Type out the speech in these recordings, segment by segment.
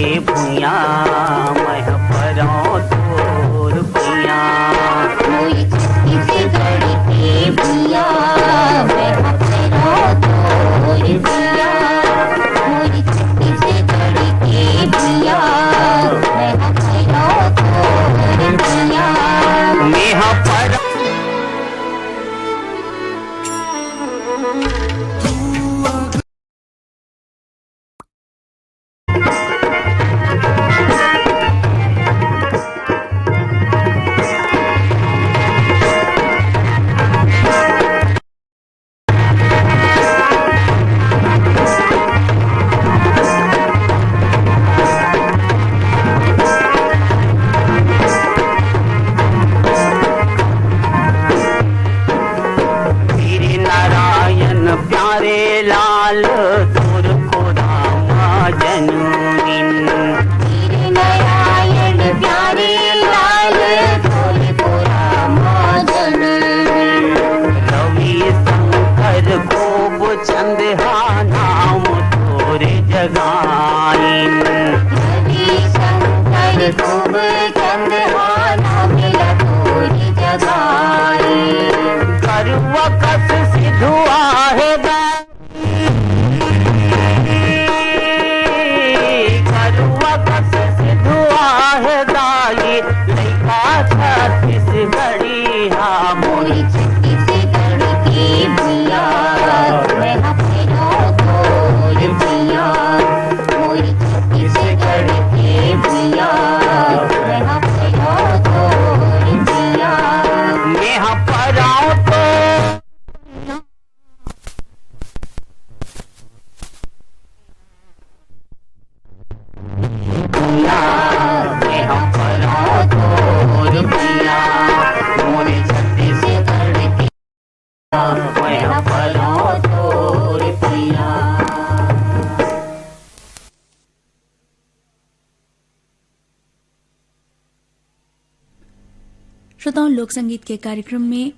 भुइया मह परो तोर भुइया मोरी छत्तीसगढ़ के भुइया मह परो तोर भुइया मोरी छत्तीसगढ़ के भुइया मह परो तोर भुइया मेह पर प्यारे लाल तोर को रामा जनमीन तेरे नारायण प्यारे लाल तोर को रामा जनमीन रवि शंकर गोप चंद नाम तोरे जगाइन रवि शंकर खूब चंद नाम तोरी जगाई करुआ कस सिधुआ है करुआ कस सिधुआ है दाई लैका छत्तीसगढ़ी हा मोरी छत्तीसगढ़ के भुइया मह परो तोर भुइया मोरी छत्तीसगढ़ के भुइया मह परो तोर भुइया मेह पराओ तो भुइया मेह पराओ तोर भुइया मोरे छत्तीसगढ़ की मेह पराओ तोर भुइया। श्रोताओं, लोक संगीत के कार्यक्रम में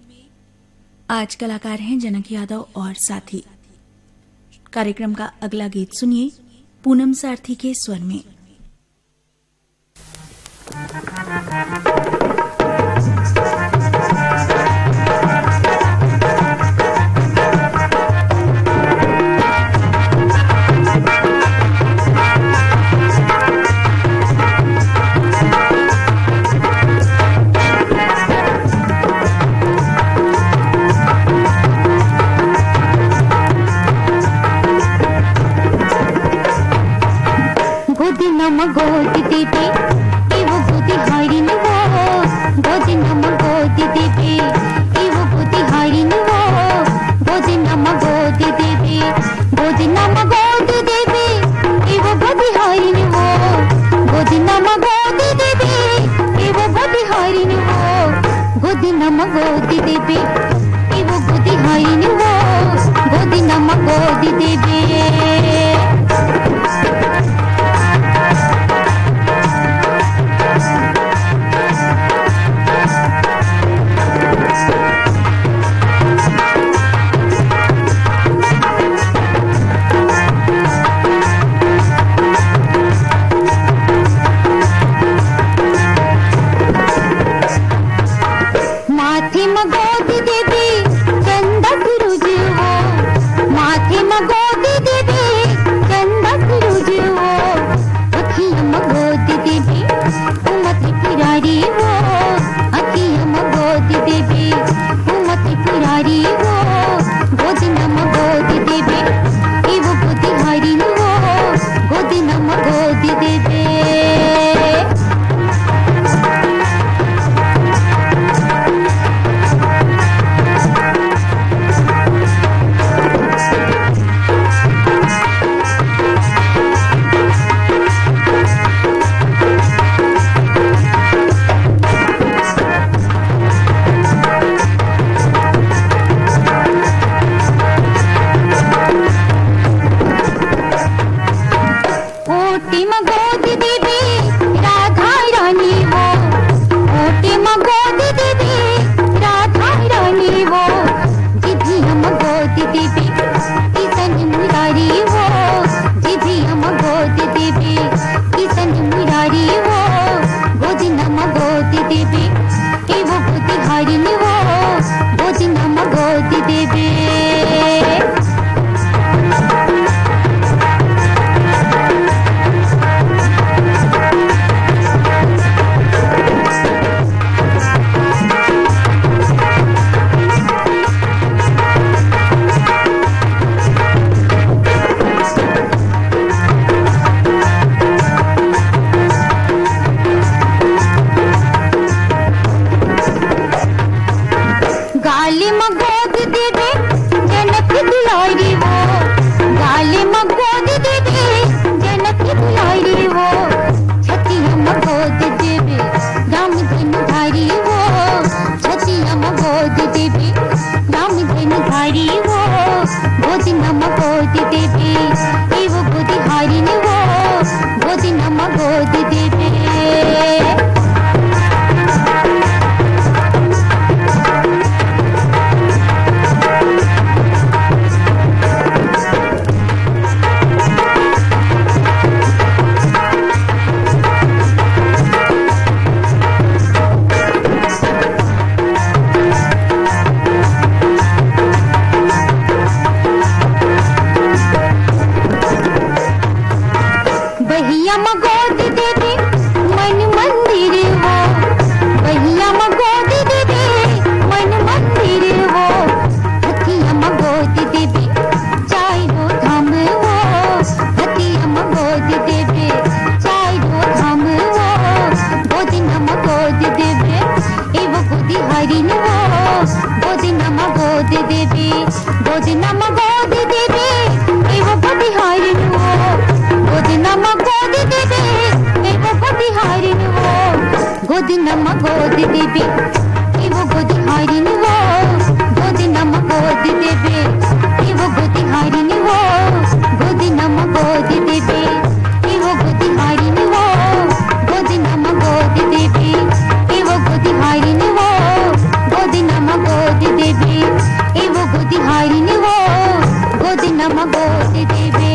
आज कलाकार हैं जनक यादव और साथी। कार्यक्रम का अगला गीत सुनिए पूनम सारथी के स्वर में। गोदी नम गोदी देबे एवो गोदी हारिन वो गोदी नम गोदी देबे एवो गोदी हारिन वो गोदी नम गोदी देबे गोदी नम गोदी देबे एवो गोदी हारिन वो गोदी नम गोदी देबे एवो गोदी हारिन वो गोदी नम गोदी देबे एवो गोदी हारिन वो गोदी नम गोदी देबे माथे में गोदी देबे चंदा सूरज वो माथे में गोदी देबे चंदा सूरज वो अखियों में गोदी देबे उमत पुरारी वो अखियों में गोदी देबे उमत पुरारी वो गोदी नम गोदी देबे एवो गोदी हारी वो गोदी नम गोदी देबे देवी में गोद दे दे मन मंदिर वो, बहिया में गोद दे दे मन मंदिर वो, हथिया में गोद दे दे चारों धाम वो, हथिया में गोद दे दे चारों धाम वो, गोदिना में गोद दे दे एवो गोदी हरिन वो, गोदिना में गोद दे दे, गोदिना में गोद दे दे एवो गोदी हरिन वो, गोदिना में गोद दे दे एवो गोदी हरिन वो, गोदिना में गोद दे दे एवो गोदी हरिन वो, गोदिना में गोद दे दे एवो गोदी हरिन वो, गोदिना में गोद दे दे एवो गोदी हरिन वो, गोदिना में गोद दे दे एवो गोदी हरिन वो, गोदिना में गोद दे दे एवो गोदी हरिन वो, गोदिना में गोद दे दे।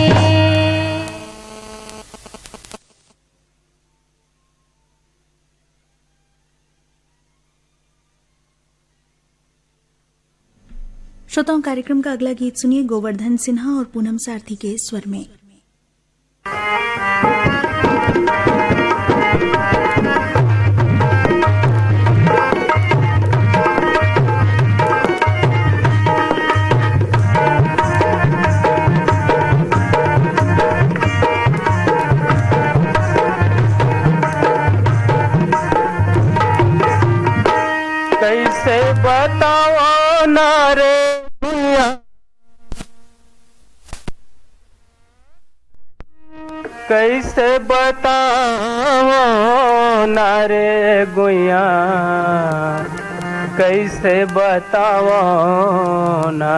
श्रोताओं, कार्यक्रम का अगला गीत सुनिए गोवर्धन सिन्हा और पूनम सारथी के स्वर में। कैसे बताओ ना रे गुइया, कैसे बताओ ना रे गुइया, कैसे बताओ ना,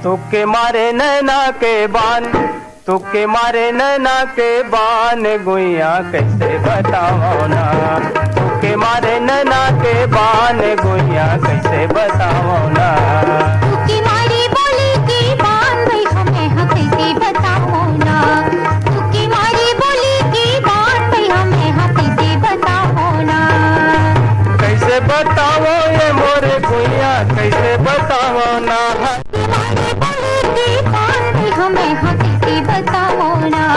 तुके मारे नैना के बान, तुके मारे नैना के बान गुइया, कैसे बताओ ना, तुके मारे नैना के बान गुइया, कैसे बताओ ना, तुकी मारी बोली की बान भाई हमें हाँ कैसे बताओ ना, तुकी मारी बोली की बान भाई हमें हाँ कैसे बताओ ना, कैसे बताओ ये मोरे गुइया, कैसे बताओ ना, तुकी मारी बोली की बान भाई हमें हाँ कैसे बताओ ना।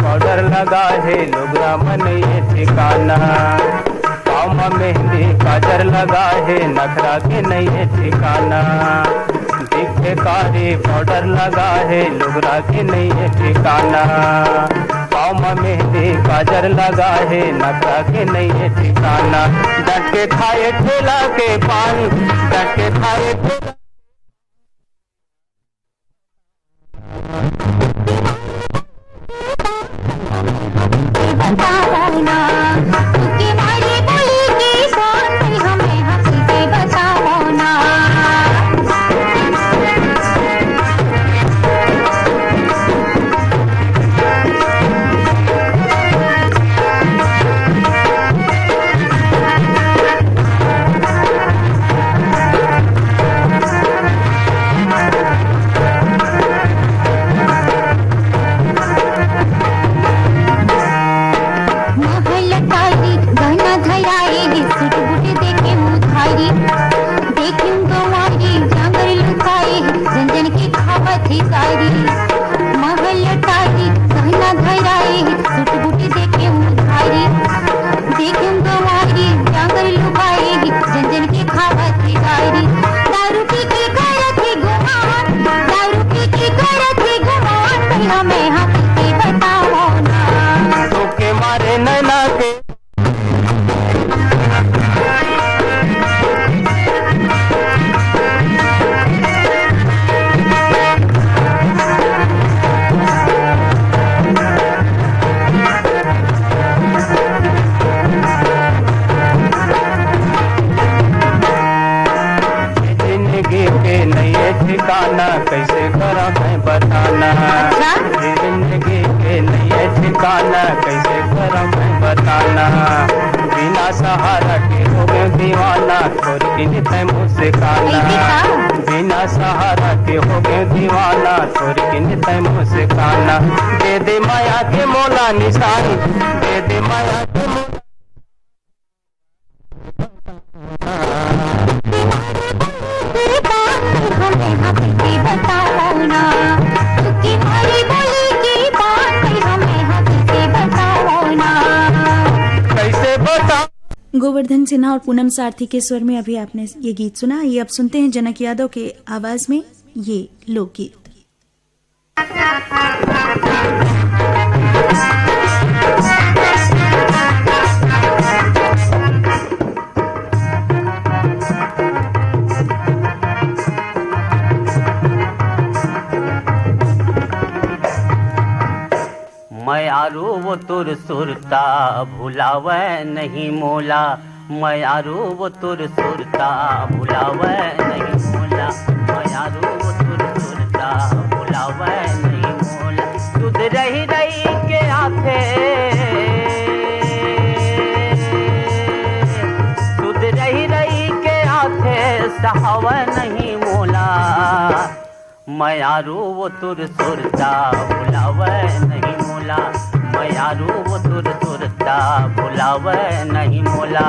पाउडर लगा है लुगरा मन ये ठिकाना, पाँव में मेहंदी काजर लगा है नखरा के नहीं है ठिकाना, दिखे कारी पाउडर लगा है लुगरा के नहीं है ठिकाना, पाँव में मेहंदी काजर लगा है नखरा के नहीं है ठिकाना, डट के खाए ठेला के पान, डट के खाए ठेला बताओ ना, तुकी मारी बोली की बान भाई हमें हाँ कैसे बताओ ना। ठिकाना कैसे करा मैं बताना, जिंदगी के लिए ठिकाना कैसे करा मैं बताना, बिना सहारा के हो की नित मुस्काना, बिना सहारा के हो गए दीवाना, छोड़ की नित मुस्काना। दे दे माया के मोला निशानी, दे दे माया के मोला बताओ ना, तुम्हारी बोली की बात हमें हंस बताओ ना, कैसे बता। गोवर्धन सिन्हा और पूनम सारथी के स्वर में अभी आपने ये गीत सुना। ये अब सुनते हैं जनक यादव के आवाज में ये लोकगीत। मैं आरू वो तुर सुरता भुलावे नहीं मोला, मैं आरू वो तुर सुरता भुलावे नहीं मोला, मैं आरू वो तुर सुरता भुलावे नहीं मोला। तुद रही रही के आथे, तुद रही रही के आथे सहावे नहीं मोला, मैं आरू वो तुर सुरता भुलावे नहीं मोला, मैं आरू वो तुर सुरता भुलावे नहीं मोला।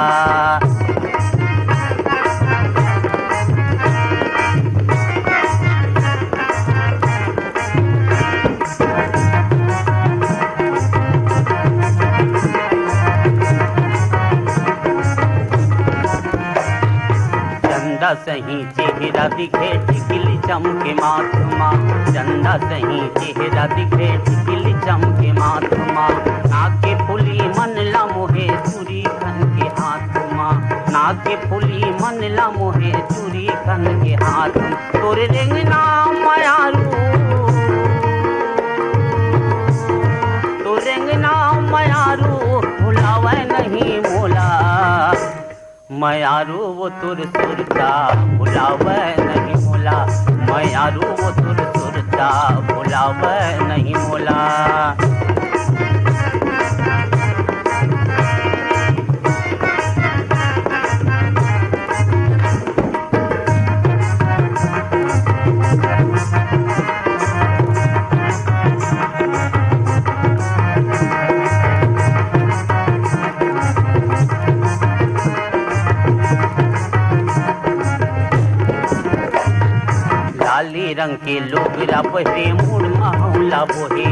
चंदा सही चेहरा दिखे टिकली चमके माथमा, चंदा सही चेहरा दिखे टिकली चमके माथमा, नाके फुली मन ला मोहे चूरी खन के हाथमा, नाके फुली मन ला मोहे चूरी खन के हाथ। तोरे रेंगना मयारू, तो रेंगना मयारू भुलावे नहीं मोला, मैं आरू वो तुर सुरता भुलावे नहीं मोला, मैं आरू वो तुर सुरता भुलावे नहीं मोला। लाली रंग के लोगरा बहिरे मुड़ महौला बोहे,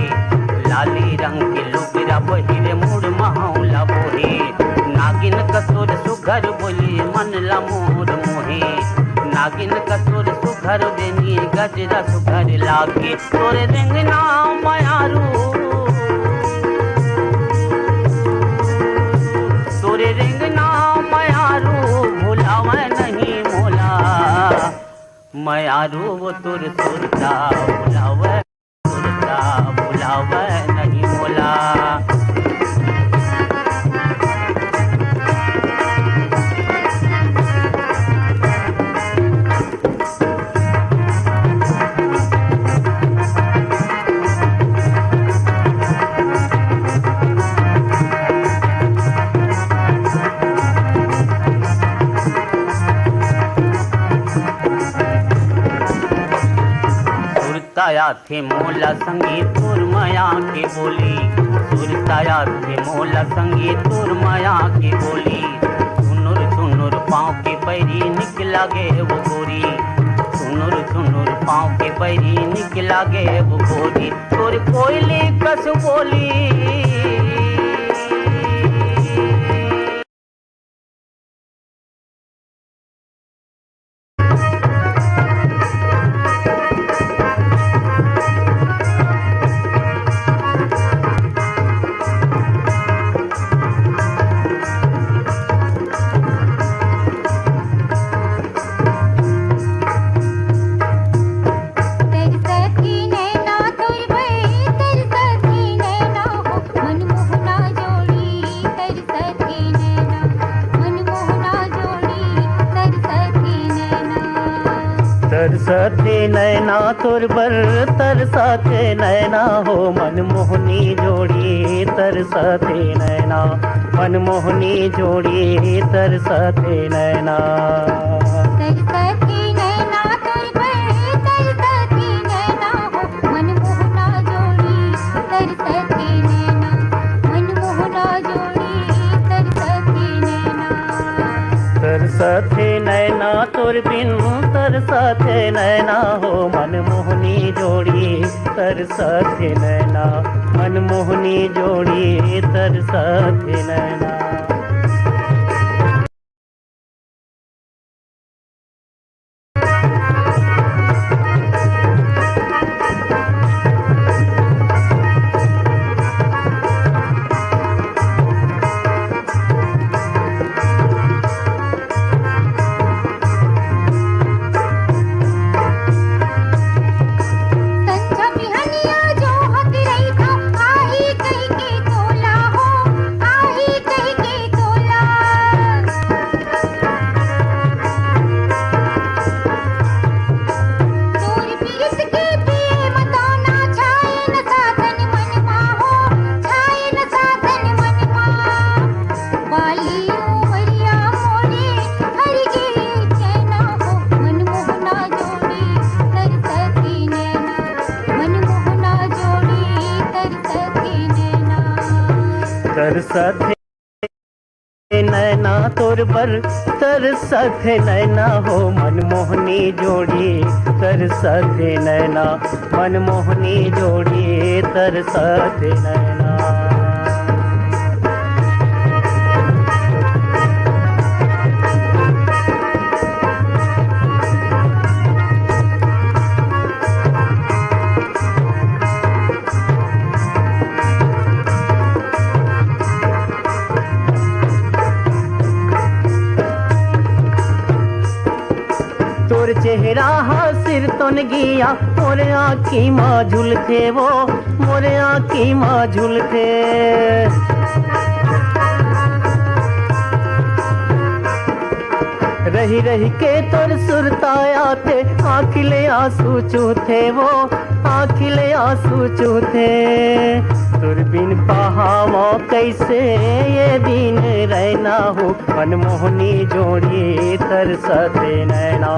लाली रंग के लोगरा बहिरे मुड़ महौला बोहे, नागिन कसुर सुघर बोली मन ला मोर मोहे, नागिन कसुर सुघर बेनी गजरा सुघर लागे। तोरे रेंगना मयारू, तोरे रेंगना मयारू भुलावे नहीं मोला, मैं आरू वो तुर सुरता भुलावे, सुरता भुलावे नहीं मोला। सुरताया थे मोला संगी तुर माया के बोली, सुरताया थे मोला संगी तुर माया के बोली, सुनुर सुनुर पाँव के पैरी निकला गे वो गोरी, सुनुर सुनुर पाँव के पैरी निकला गे वो गोरी। तोर कोयली कस बोली, तरसते नैना तोर बर तरसते नैना हो मनमोहनी जोड़ी, तरसते नैना मनमोहनी जोड़ी तरसते नैना। तरसथे नैना तोर बिन तरसथे नैना हो मनमोहनी जोड़ी तरसथे नैना मनमोहनी जोड़ी तरसथे नैना। संझा बिहनिया जो हक रही था आही कही के तोला हो आही कही के तोला। तोरी पीरित के पिए मताना छाए न साधन मनमा हो छाए न साधन मनमा। वाली उमरिया मोरे हरि गिरे चैना हो मनमोहना जोड़ी तरसती नैना मनमोहना जोड़ी तरसती नैना। तरसथे नैना तोर बर तरसथे नैना हो मनमोहनी जोड़ी तरसथे नैना मनमोहनी जोड़ी तरसथे नैना। तोर चेहरा हासिर तन गिया मोरे आँखी माँ झुलते वो मोरे आँखी माँ झुलते। रही रही के तोर सुरताया थे आँखिले आंसू चूथे वो आँखिले आंसू चूथे। तोर बिन पहावा कैसे ये दिन रहना हो मनमोहनी जोड़ी तरसथे नैना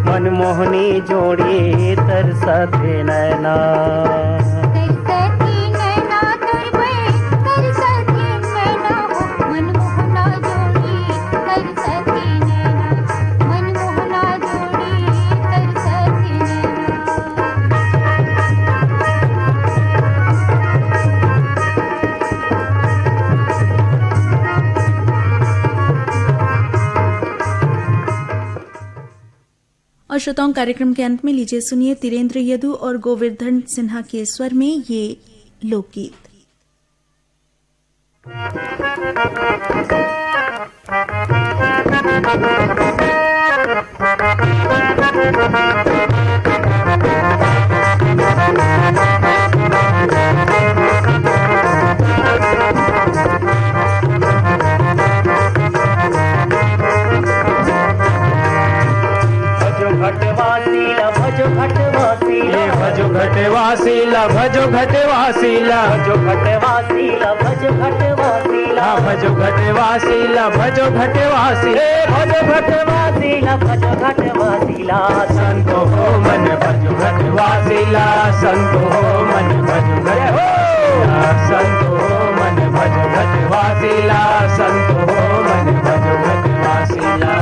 मनमोहनी जोड़ी तरसथे नैना। तरसती नैना तोर बर तरसती नैना हो मनमोहना जोड़ी तरसती नैना मनमोहना जोड़ी तरसती नैना। और श्रोताओं, कार्यक्रम के अंत में लीजिए सुनिए तिरेंद्र यदु और गोवर्धन सिन्हा के स्वर में ये लोकगीत। भजो घटवासीला भजो घटवासीला भजो घटवासीला भजो घटवासीला भजो घटवासीला भजो घटवासीला भजो घटवासीला भजो घटवासीला। संतो हो मन भजो घटवासीला संतो हो मन भजो घटवासीला संतो हो मन भजो घटवासीला संतो हो मन भजो घटवासीला।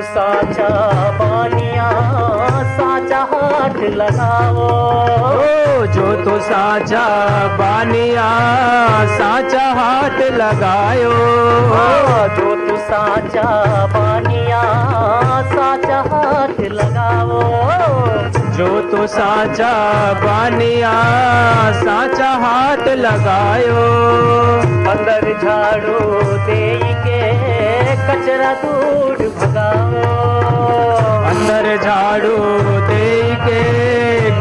साचा बानिया साचा हाथ लगाओ जो तो साचा बानिया साचा हाथ लगायो जो तो साचा बानिया साचा हाथ लगाओ जो तो साचा बानिया साचा हाथ लगायो। अंदर झाड़ू दे के कचरा दूर भगाओ अंदर झाड़ू दे के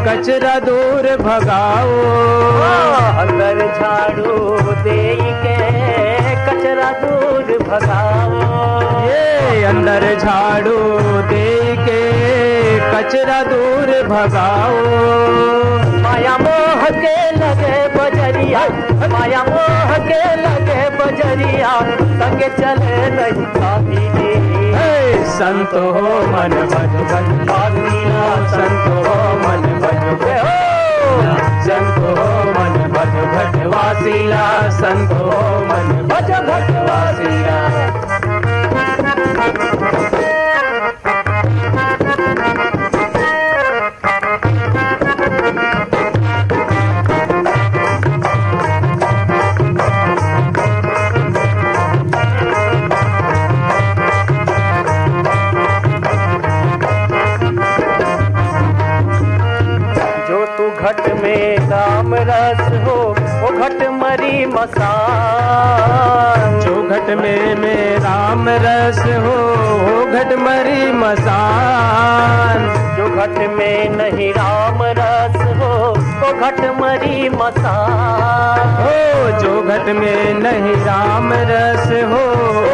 कचरा दूर भगाओ अंदर झाड़ू दे के कचरा दूर भगाओ ये अंदर झाड़ू दे के कचरा दूर भगाओ। माया मोह के लगे बजरिया उमरिया माया मोह के लगे बजरिया संगे चले नहीं साथी जी संत हो मन भज भज वासीला संत हो मन भज भज संत हो मन भज भज वासीला संत हो मन भज भज वासीला घट में राम रस हो वो घट मरी मसान जो घट में राम रस हो वो घट मरी मसान जो घट में नहीं राम रस हो वो घट मरी मसान हो जो घट में नहीं राम रस हो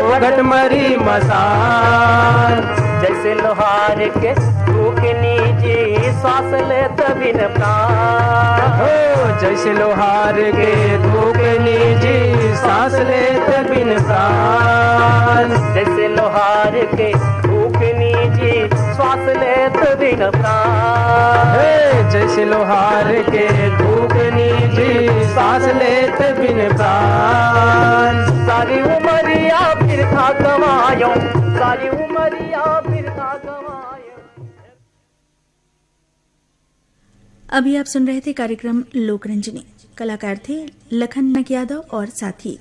वो घट मरी मसान जैसे लोहार के फूक नीजी सांस ले तभी न प्राण हो जैसे लोहार के फूक नीजी सांस ले तभी न प्राण जैसे लोहार के फूक नीजी सांस ले तभी न प्राण जैसे लोहार के फूक नीजी सांस ले तभी न प्राण सारी उमरिया फिर था गवायो सारी उमरिया फिर था गवायो। अभी आप सुन रहे थे कार्यक्रम लोकरंजनी। कलाकार थे लखन नाग यादव और साथी।